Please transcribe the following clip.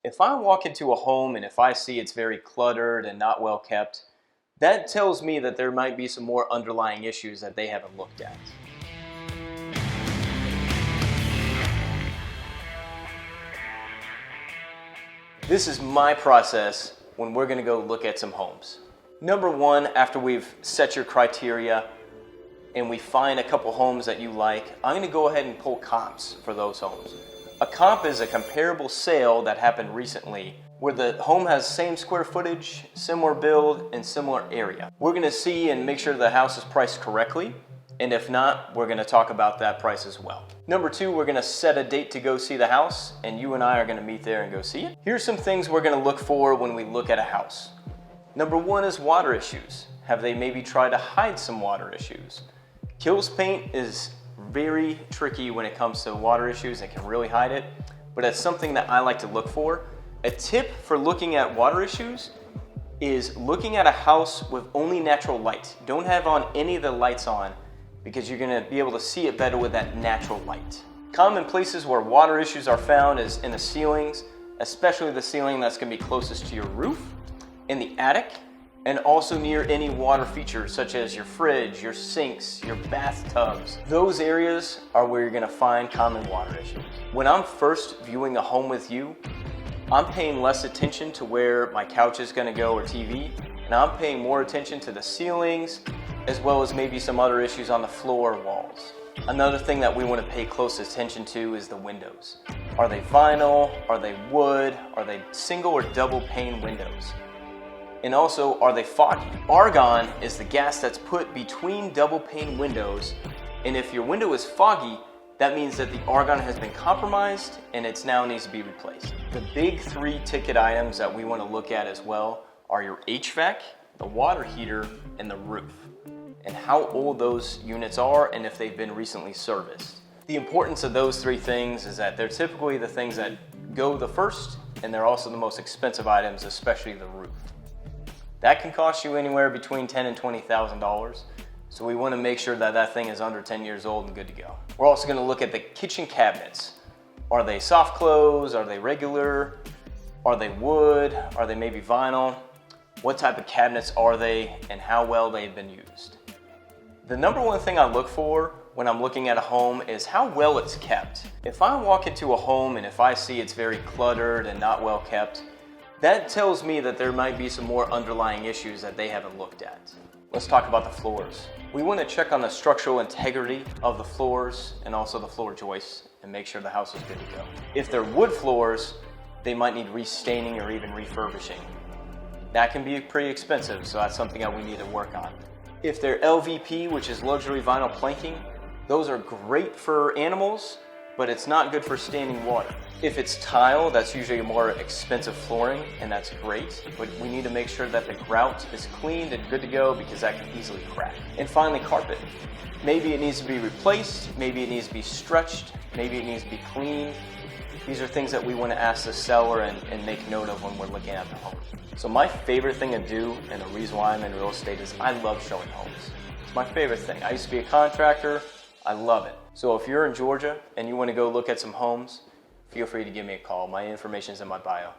If I walk into a home and if I see it's very cluttered and not well kept, that tells me that there might be some more underlying issues that they haven't looked at. This is my process when we're gonna go look at some homes. Number one, after we've set your criteria and we find a couple homes that you like, I'm gonna go ahead and pull comps for those homes. A comp is a comparable sale that happened recently where the home has same square footage, similar build, and similar area. We're gonna see and make sure the house is priced correctly, and if not, we're gonna talk about that price as well. Number two, we're gonna set a date to go see the house, and you and I are gonna meet there and go see it. Here's some things we're gonna look for when we look at a house. Number one is water issues. Have they maybe tried to hide some water issues? Kills paint is very tricky when it comes to water issues. It can really hide it, but it's something that I like to look for. A tip for looking at water issues is looking at a house with only natural light. Don't have on any of the lights on because you're gonna be able to see it better with that natural light. Common places where water issues are found is in the ceilings, especially the ceiling that's gonna be closest to your roof, in the attic, and also near any water features such as your fridge, your sinks, your bathtubs. Those areas are where you're gonna find common water issues. When I'm first viewing a home with you, I'm paying less attention to where my couch is gonna go or TV, and I'm paying more attention to the ceilings, as well as maybe some other issues on the floor or walls. Another thing that we wanna pay close attention to is the windows. Are they vinyl? Are they wood? Are they single or double pane windows? And also, are they foggy? Argon is the gas that's put between double pane windows, and if your window is foggy, that means that the argon has been compromised and it now needs to be replaced. The big three ticket items that we want to look at as well are your HVAC, the water heater, and the roof, and how old those units are and if they've been recently serviced. The importance of those three things is that they're typically the things that go the first, and they're also the most expensive items, especially the roof. That can cost you anywhere between $10,000 and $20,000. So we want to make sure that that thing is under 10 years old and good to go. We're also going to look at the kitchen cabinets. Are they soft close? Are they regular? Are they wood? Are they maybe vinyl? What type of cabinets are they and how well they've been used? The number one thing I look for when I'm looking at a home is how well it's kept. If I walk into a home and if I see it's very cluttered and not well kept, that tells me that there might be some more underlying issues that they haven't looked at. Let's talk about the floors. We want to check on the structural integrity of the floors and also the floor joists and make sure the house is good to go. If they're wood floors, they might need restaining or even refurbishing. That can be pretty expensive, so that's something that we need to work on. If they're LVP, which is luxury vinyl planking, those are great for animals, but it's not good for standing water. If it's tile, that's usually a more expensive flooring, and that's great, but we need to make sure that the grout is cleaned and good to go because that can easily crack. And finally, carpet. Maybe it needs to be replaced, maybe it needs to be stretched, maybe it needs to be cleaned. These are things that we want to ask the seller and make note of when we're looking at the home. So my favorite thing to do, and the reason why I'm in real estate, is I love showing homes. It's my favorite thing. I used to be a contractor. I love it. So if you're in Georgia and you want to go look at some homes, feel free to give me a call. My information is in my bio.